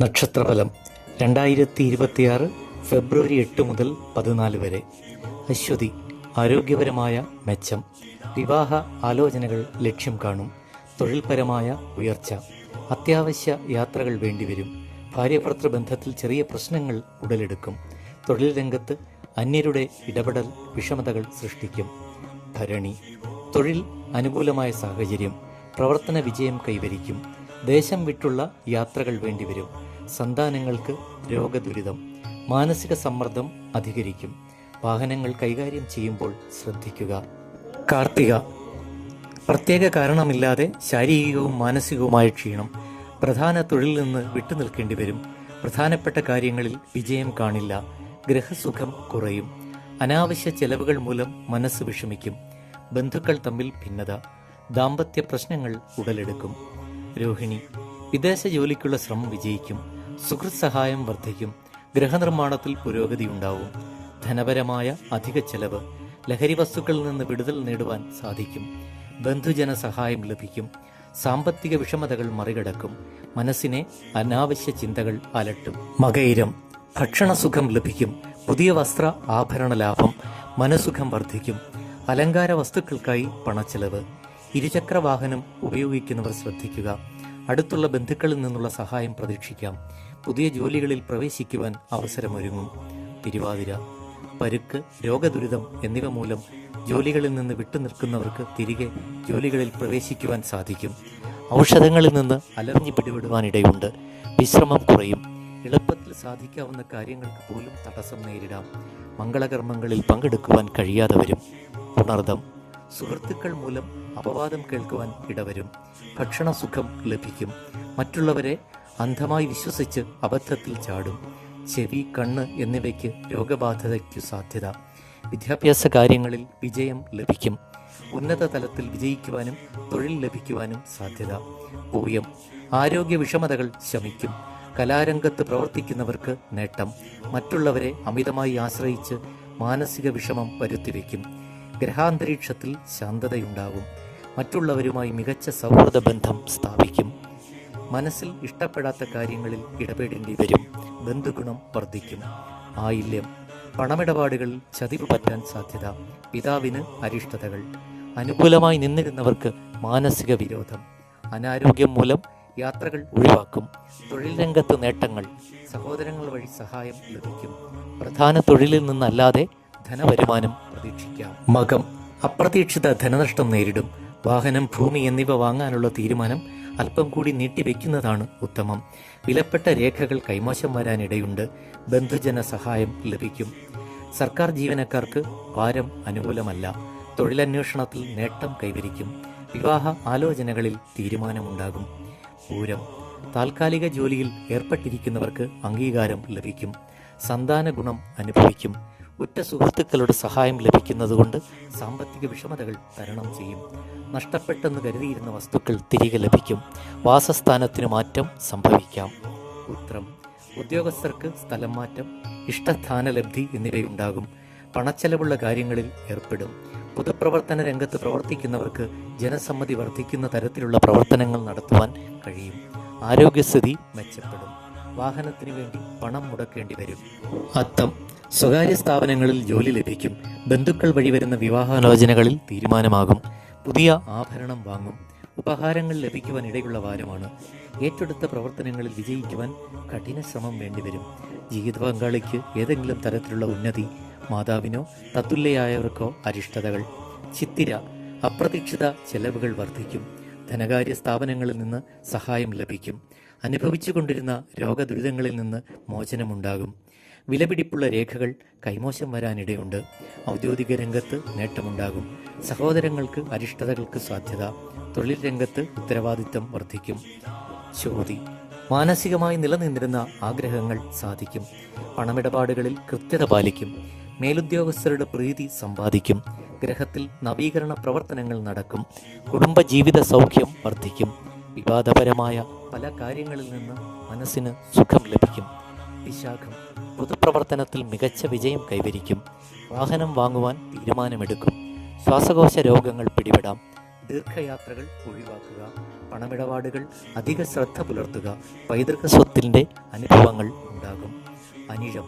നക്ഷത്രഫലം 2026 ഫെബ്രുവരി 8 മുതൽ 14 വരെ. അശ്വതി, ആരോഗ്യപരമായ മെച്ചം, വിവാഹ ആലോചനകൾ ലക്ഷ്യം കാണും, തൊഴിൽപരമായ ഉയർച്ച, അത്യാവശ്യ യാത്രകൾ വേണ്ടിവരും, ഭാര്യഭർത്തൃബന്ധത്തിൽ ചെറിയ പ്രശ്നങ്ങൾ ഉടലെടുക്കും, തൊഴിൽ രംഗത്ത് അന്യരുടെ ഇടപെടൽ വിഷമതകൾ സൃഷ്ടിക്കും. ഭരണി, തൊഴിൽ അനുകൂലമായ സാഹചര്യം, പ്രവർത്തന വിജയം കൈവരിക്കും, ദേശം വിട്ടുള്ള യാത്രകൾ വേണ്ടിവരും, സന്താനങ്ങൾക്ക് രോഗദുരിതം, മാനസിക സമ്മർദ്ദം അധികരിക്കും, വാഹനങ്ങൾ കൈകാര്യം ചെയ്യുമ്പോൾ ശ്രദ്ധിക്കുക. കാർത്തിക, പ്രത്യേക കാരണമില്ലാതെ ശാരീരികവും മാനസികവുമായ ക്ഷീണം, പ്രധാന തൊഴിലിൽ നിന്ന് വിട്ടുനിൽക്കേണ്ടി വരും, പ്രധാനപ്പെട്ട കാര്യങ്ങളിൽ വിജയം കാണില്ല, ഗൃഹസുഖം കുറയും, അനാവശ്യ ചെലവുകൾ മൂലം മനസ്സ് വിഷമിക്കും, ബന്ധുക്കൾ തമ്മിൽ ഭിന്നത, ദാമ്പത്യ പ്രശ്നങ്ങൾ ഉടലെടുക്കും. രോഹിണി, വിദേശ ജോലിക്കുള്ള ശ്രമം വിജയിക്കും, സുഹൃത്ത് സഹായം വർദ്ധിക്കും, ഗൃഹനിർമ്മാണത്തിൽ പുരോഗതി ഉണ്ടാവും, ധനപരമായ അധിക ചെലവ്, ലഹരി വസ്തുക്കളിൽ നിന്ന് വിടുതൽ നേടുവാൻ സാധിക്കും, ബന്ധുജന സഹായം ലഭിക്കും, സാമ്പത്തിക വിഷമതകൾ മറികടക്കും, മനസ്സിനെ അനാവശ്യ ചിന്തകൾ അലട്ടും. മകയിരം, ഭക്ഷണസുഖം ലഭിക്കും, പുതിയ വസ്ത്ര ആഭരണ ലാഭം, മനസുഖം വർദ്ധിക്കും, അലങ്കാര വസ്തുക്കൾക്കായി പണച്ചെലവ്, ഇരുചക്ര വാഹനം ഉപയോഗിക്കുന്നവർ ശ്രദ്ധിക്കുക, അടുത്തുള്ള ബന്ധുക്കളിൽ നിന്നുള്ള സഹായം പ്രതീക്ഷിക്കാം, പുതിയ ജോലികളിൽ പ്രവേശിക്കുവാൻ അവസരമൊരുങ്ങും. തിരുവാതിര, പരുക്ക്, രോഗദുരിതം എന്നിവ മൂലം ജോലികളിൽ നിന്ന് വിട്ടുനിൽക്കുന്നവർക്ക് തിരികെ ജോലികളിൽ പ്രവേശിക്കുവാൻ സാധിക്കും, ഔഷധങ്ങളിൽ നിന്ന് അലർജി പിടിപെടുവാനിടയുണ്ട്, വിശ്രമം കുറയും, എളുപ്പത്തിൽ സാധിക്കാവുന്ന കാര്യങ്ങൾക്ക് പോലും തടസ്സം നേരിടാം, മംഗളകർമ്മങ്ങളിൽ പങ്കെടുക്കുവാൻ കഴിയാതെ വരും. പുണർദം, സുഹൃത്തുക്കൾ മൂലം അപവാദം കേൾക്കുവാൻ ഇടവരും, ഭക്ഷണസുഖം ലഭിക്കും, മറ്റുള്ളവരെ അന്ധമായി വിശ്വസിച്ച് അബദ്ധത്തിൽ ചാടും, ചെവി, കണ്ണ് എന്നിവയ്ക്ക് രോഗബാധിതയ്ക്കു സാധ്യത, വിദ്യാഭ്യാസ കാര്യങ്ങളിൽ വിജയം ലഭിക്കും, ഉന്നത തലത്തിൽ വിജയിക്കുവാനും തൊഴിൽ ലഭിക്കുവാനും സാധ്യത. പൂയം, ആരോഗ്യ വിഷമതകൾ ശമിക്കും, കലാരംഗത്ത് പ്രവർത്തിക്കുന്നവർക്ക് നേട്ടം, മറ്റുള്ളവരെ അമിതമായി ആശ്രയിച്ച് മാനസിക വിഷമം വരുത്തിവെക്കും, ഗ്രഹാന്തരീക്ഷത്തിൽ ശാന്തതയുണ്ടാകും, മറ്റുള്ളവരുമായി മികച്ച സൗഹൃദ ബന്ധം സ്ഥാപിക്കും, മനസ്സിൽ ഇഷ്ടപ്പെടാത്ത കാര്യങ്ങളിൽ ഇടപെടേണ്ടി വരും, ബന്ധുഗുണം വർദ്ധിക്കും. ആയില്യം, പണമിടപാടുകളിൽ ചതിവ് പറ്റാൻ സാധ്യത, പിതാവിന് അരിഷ്ടതകൾ, അനുകൂലമായി നിന്നിരുന്നവർക്ക് മാനസിക വിരോധം, അനാരോഗ്യം മൂലം യാത്രകൾ ഒഴിവാക്കും, തൊഴിൽ രംഗത്ത് നേട്ടങ്ങൾ, സഹോദരങ്ങൾ വഴി സഹായം ലഭിക്കും, പ്രധാന തൊഴിലിൽ നിന്നല്ലാതെ ധനവരുമാനം പ്രതീക്ഷിക്കാം. മകം, അപ്രതീക്ഷിത ധനനഷ്ടം നേരിടും, വാഹനം, ഭൂമി എന്നിവ വാങ്ങാനുള്ള തീരുമാനം അല്പം കൂടി നീട്ടിവെക്കുന്നതാണ് ഉത്തമം, വിലപ്പെട്ട രേഖകൾ കൈമോശം വരാനിടയുണ്ട്, ബന്ധുജന സഹായം ലഭിക്കും, സർക്കാർ ജീവനക്കാർക്ക് ഭാരം അനുകൂലമല്ല, തൊഴിലന്വേഷണത്തിൽ നേട്ടം കൈവരിക്കും, വിവാഹ ആലോചനകളിൽ തീരുമാനമുണ്ടാകും. പൂരം, താൽക്കാലിക ജോലിയിൽ ഏർപ്പെട്ടിരിക്കുന്നവർക്ക് അംഗീകാരം ലഭിക്കും, സന്താന ഗുണം അനുഭവിക്കും, ഉറ്റ സുഹൃത്തുക്കളുടെ സഹായം ലഭിക്കുന്നതുകൊണ്ട് സാമ്പത്തിക വിഷമതകൾ തരണം ചെയ്യും, നഷ്ടപ്പെട്ടെന്ന് കരുതിയിരുന്ന വസ്തുക്കൾ തിരികെ ലഭിക്കും, വാസസ്ഥാനത്തിന് മാറ്റം സംഭവിക്കാം. ഉത്രം, ഉദ്യോഗസ്ഥർക്ക് സ്ഥലം മാറ്റം, ഇഷ്ടസ്ഥാനലബ്ധി എന്നിവയുണ്ടാകും, പണച്ചെലവുള്ള കാര്യങ്ങളിൽ ഏർപ്പെടും, പൊതുപ്രവർത്തന രംഗത്ത് പ്രവർത്തിക്കുന്നവർക്ക് ജനസമ്മതി വർദ്ധിക്കുന്ന തരത്തിലുള്ള പ്രവർത്തനങ്ങൾ നടത്തുവാൻ കഴിയും, ആരോഗ്യസ്ഥിതി മെച്ചപ്പെടും, വാഹനത്തിനു വേണ്ടി പണം മുടക്കേണ്ടി വരും. അത്തം, സ്വകാര്യ സ്ഥാപനങ്ങളിൽ ജോലി ലഭിക്കും, ബന്ധുക്കൾ വഴി വരുന്ന വിവാഹാലോചനകളിൽ തീരുമാനമാകും, പുതിയ ആഭരണം വാങ്ങും, ഉപഹാരങ്ങൾ ലഭിക്കുവാൻ ഇടയുള്ള വാരമാണ്, ഏറ്റെടുത്ത പ്രവർത്തനങ്ങളിൽ വിജയിക്കുവാൻ കഠിന ശ്രമം വേണ്ടിവരും, ജീവിത പങ്കാളിക്ക് ഏതെങ്കിലും തരത്തിലുള്ള ഉന്നതി, മാതാവിനോ തത്തുല്യയായവർക്കോ അരിഷ്ടതകൾ. ചിത്തിര, അപ്രതീക്ഷിത ചെലവുകൾ വർദ്ധിക്കും, ധനകാര്യ സ്ഥാപനങ്ങളിൽ നിന്ന് സഹായം ലഭിക്കും, അനുഭവിച്ചു കൊണ്ടിരുന്ന രോഗദുരിതങ്ങളിൽ നിന്ന് മോചനമുണ്ടാകും, വിലപിടിപ്പുള്ള രേഖകൾ കൈമോശം വരാനിടയുണ്ട്, ഔദ്യോഗിക രംഗത്ത് നേട്ടമുണ്ടാകും, സഹോദരങ്ങൾക്ക് അരിഷ്ടതകൾക്ക് സാധ്യത, തൊഴിൽ രംഗത്ത് ഉത്തരവാദിത്തം വർദ്ധിക്കും. ചോതി, മാനസികമായി നിലനിന്നിരുന്ന ആഗ്രഹങ്ങൾ സാധിക്കും, പണമിടപാടുകളിൽ കൃത്യത പാലിക്കും, മേലുദ്യോഗസ്ഥരുടെ പ്രീതി സമ്പാദിക്കും, ഗ്രഹത്തിൽ നവീകരണ പ്രവർത്തനങ്ങൾ നടക്കും, കുടുംബജീവിത സൗഖ്യം വർദ്ധിക്കും, വിവാദപരമായ പല കാര്യങ്ങളിൽ നിന്ന് മനസ്സിന് സുഖം ലഭിക്കും. വിശാഖം, പൊതുപ്രവർത്തനത്തിൽ മികച്ച വിജയം കൈവരിക്കും, വാഹനം വാങ്ങുവാൻ തീരുമാനമെടുക്കും, ശ്വാസകോശ രോഗങ്ങൾ പിടിപെടാം, ദീർഘയാത്രകൾ ഒഴിവാക്കുക, പണമിടപാടുകൾ അധിക ശ്രദ്ധ പുലർത്തുക. പൈതൃക സ്വത്തിൻ്റെ അനുഭവങ്ങൾ ഉണ്ടാകും. അനിഴം,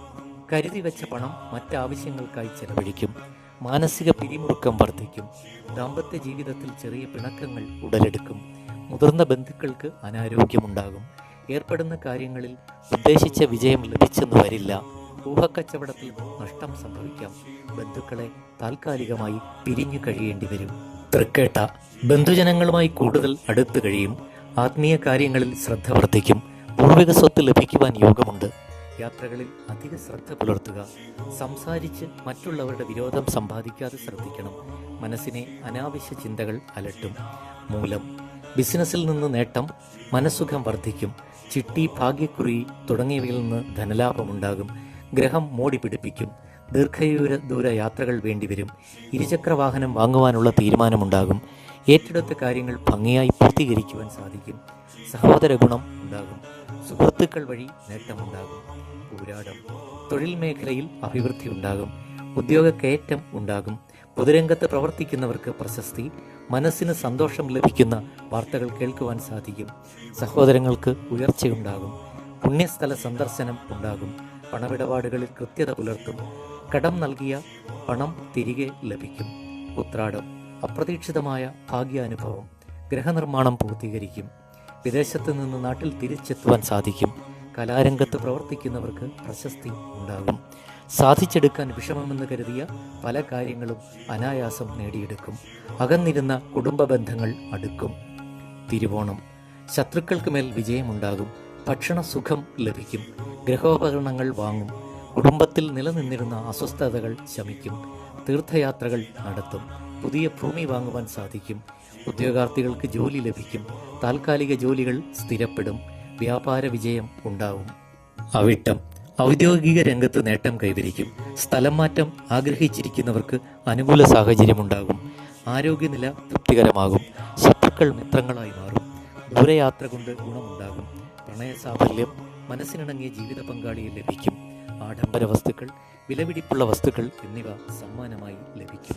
കരുതി വെച്ച പണം മറ്റാവശ്യങ്ങൾക്കായി ചെലവഴിക്കും. മാനസിക പിരിമുറുക്കം വർദ്ധിക്കും. ദാമ്പത്യ ജീവിതത്തിൽ ചെറിയ പിണക്കങ്ങൾ ഉടലെടുക്കും. മുതിർന്ന ബന്ധുക്കൾക്ക് അനാരോഗ്യമുണ്ടാകും. ഏർപ്പെടുന്ന കാര്യങ്ങളിൽ ഉദ്ദേശിച്ച വിജയം ലഭിച്ചെന്ന് വരില്ല. ഊഹക്കച്ചവടത്തിൽ നഷ്ടം സംഭവിക്കാം. ബന്ധുക്കളെ താൽക്കാലികമായി പിരിഞ്ഞു കഴിയേണ്ടി വരും. തൃക്കേട്ട, ബന്ധുജനങ്ങളുമായി കൂടുതൽ അടുത്തു കഴിയും. ആത്മീയ കാര്യങ്ങളിൽ ശ്രദ്ധ വർദ്ധിക്കും. പൂർവിക സ്വത്ത് ലഭിക്കുവാൻ യോഗമുണ്ട്. യാത്രകളിൽ അധിക ശ്രദ്ധ പുലർത്തുക. സംസാരിച്ച് മറ്റുള്ളവരുടെ വിരോധം സമ്പാദിക്കാതെ ശ്രദ്ധിക്കണം. മനസ്സിനെ അനാവശ്യ ചിന്തകൾ അലട്ടും. മൂലം, ബിസിനസ്സിൽ നിന്ന് നേട്ടം, മനസ്സുഖം വർദ്ധിക്കും. ചിട്ടി, ഭാഗ്യക്കുറി തുടങ്ങിയവയിൽ നിന്ന് ധനലാഭമുണ്ടാകും. ഗ്രഹം മോടി പിടിപ്പിക്കും. ദൂര യാത്രകൾ വേണ്ടിവരും. ഇരുചക്ര വാഹനം വാങ്ങുവാനുള്ള തീരുമാനമുണ്ടാകും. ഏറ്റെടുത്ത കാര്യങ്ങൾ ഭംഗിയായി പൂർത്തീകരിക്കുവാൻ സാധിക്കും. സഹോദര ഗുണം ഉണ്ടാകും. സുഹൃത്തുക്കൾ വഴി നേട്ടമുണ്ടാകും. പൂരാടം, തൊഴിൽ മേഖലയിൽ അഭിവൃദ്ധി ഉണ്ടാകും. ഉദ്യോഗക്കയറ്റം ഉണ്ടാകും. പൊതുരംഗത്ത് പ്രവർത്തിക്കുന്നവർക്ക് പ്രശസ്തി. മനസ്സിന് സന്തോഷം ലഭിക്കുന്ന വാർത്തകൾ കേൾക്കുവാൻ സാധിക്കും. സഹോദരങ്ങൾക്ക് ഉയർച്ചയുണ്ടാകും. പുണ്യസ്ഥല സന്ദർശനം ഉണ്ടാകും. പണമിടപാടുകളിൽ കൃത്യത പുലർത്തും. കടം നൽകിയ പണം തിരികെ ലഭിക്കും. ഉത്രാടം, അപ്രതീക്ഷിതമായ ഭാഗ്യാനുഭവം. ഗൃഹനിർമ്മാണം പൂർത്തീകരിക്കും. വിദേശത്ത് നിന്ന് നാട്ടിൽ തിരിച്ചെത്തുവാൻ സാധിക്കും. കലാരംഗത്ത് പ്രവർത്തിക്കുന്നവർക്ക് പ്രശസ്തി ഉണ്ടാകും. സാധിച്ചെടുക്കാൻ വിഷമമെന്ന് കരുതിയ പല കാര്യങ്ങളും അനായാസം നേടിയെടുക്കും. അകന്നിരുന്ന കുടുംബ ബന്ധങ്ങൾ അടുക്കും. തിരുവോണം, ശത്രുക്കൾക്ക് മേൽ വിജയമുണ്ടാകും. ഭക്ഷണ സുഖം ലഭിക്കും. ഗൃഹോപകരണങ്ങൾ വാങ്ങും. കുടുംബത്തിൽ നിലനിന്നിരുന്ന അസ്വസ്ഥതകൾ ശമിക്കും. തീർത്ഥയാത്രകൾ നടത്തും. പുതിയ ഭൂമി വാങ്ങുവാൻ സാധിക്കും. ഉദ്യോഗാർത്ഥികൾക്ക് ജോലി ലഭിക്കും. താൽക്കാലിക ജോലികൾ സ്ഥിരപ്പെടും. വ്യാപാര വിജയം ഉണ്ടാവും. അവിട്ടം, ഔദ്യോഗിക രംഗത്ത് നേട്ടം കൈവരിക്കും. സ്ഥലം മാറ്റം ആഗ്രഹിച്ചിരിക്കുന്നവർക്ക് അനുകൂല സാഹചര്യമുണ്ടാകും. ആരോഗ്യനില തൃപ്തികരമാകും. ശത്രുക്കൾ മിത്രങ്ങളായി മാറും. ദൂരയാത്ര കൊണ്ട് ഗുണമുണ്ടാകും. പ്രണയസാഫല്യം, മനസ്സിനിണങ്ങിയ ജീവിത പങ്കാളിയെ ലഭിക്കും. ആഡംബര വസ്തുക്കൾ, വിലപിടിപ്പുള്ള വസ്തുക്കൾ എന്നിവ സമ്മാനമായി ലഭിക്കും.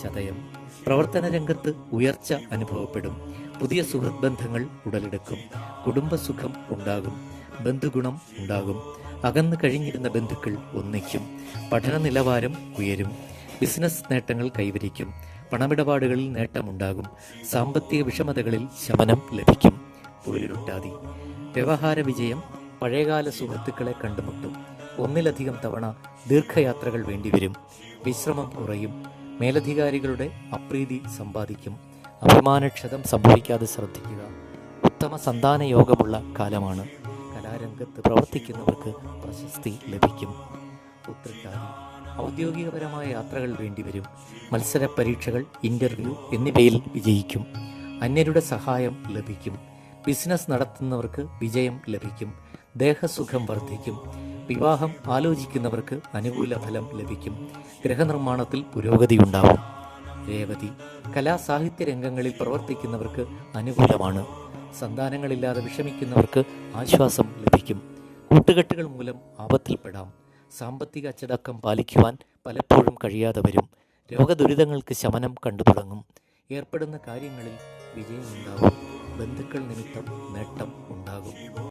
ചതയം, പ്രവർത്തന രംഗത്ത് ഉയർച്ച അനുഭവപ്പെടും. പുതിയ സുഹൃത്ത് ബന്ധങ്ങൾ ഉടലെടുക്കും. കുടുംബസുഖം ഉണ്ടാകും. ബന്ധുഗുണം ഉണ്ടാകും. അകന്നു കഴിഞ്ഞിരുന്ന ബന്ധുക്കൾ ഒന്നിക്കും. പഠന നിലവാരം ഉയരും. ബിസിനസ് നേട്ടങ്ങൾ കൈവരിക്കും. പണമിടപാടുകളിൽ നേട്ടമുണ്ടാകും. സാമ്പത്തിക വിഷമതകളിൽ ശമനം ലഭിക്കും. പൂരുരുട്ടാതി, വ്യവഹാര വിജയം. പഴയകാല സുഹൃത്തുക്കളെ കണ്ടുമുട്ടും. ഒന്നിലധികം തവണ ദീർഘയാത്രകൾ വേണ്ടിവരും. വിശ്രമം കുറയും. മേലധികാരികളുടെ അപ്രീതി സമ്പാദിക്കും. അഭിമാനക്ഷതം സംഭവിക്കാതെ ശ്രദ്ധിക്കുക. ഉത്തമ സന്താന യോഗമുള്ള കാലമാണ്. കലാരംഗത്ത് പ്രവർത്തിക്കുന്നവർക്ക് പ്രശസ്തി ലഭിക്കും. ഉത്രട്ടാതി, ഔദ്യോഗികപരമായ യാത്രകൾ വേണ്ടിവരും. മത്സര പരീക്ഷകൾ, ഇന്റർവ്യൂ എന്നിവയിൽ വിജയിക്കും. അന്യരുടെ സഹായം ലഭിക്കും. ബിസിനസ് നടത്തുന്നവർക്ക് വിജയം ലഭിക്കും. ദേഹസുഖം വർദ്ധിക്കും. വിവാഹം ആലോചിക്കുന്നവർക്ക് അനുകൂല ഫലം ലഭിക്കും. ഗൃഹനിർമ്മാണത്തിൽ പുരോഗതിയുണ്ടാവും. രേവതി, കലാസാഹിത്യ രംഗങ്ങളിൽ പ്രവർത്തിക്കുന്നവർക്ക് അനുകൂലമാണ്. സന്താനങ്ങളില്ലാതെ വിഷമിക്കുന്നവർക്ക് ആശ്വാസം ലഭിക്കും. കൂട്ടുകെട്ടുകൾ മൂലം ആപത്തിൽപ്പെടാം. സാമ്പത്തിക അച്ചടക്കം പാലിക്കുവാൻ പലപ്പോഴും കഴിയാതെ വരും. രോഗദുരിതങ്ങൾക്ക് ശമനം കണ്ടു തുടങ്ങും. ഏർപ്പെടുന്ന കാര്യങ്ങളിൽ വിജയമുണ്ടാകും. ബന്ധുക്കൾ നിമിത്തം നേട്ടം ഉണ്ടാകും.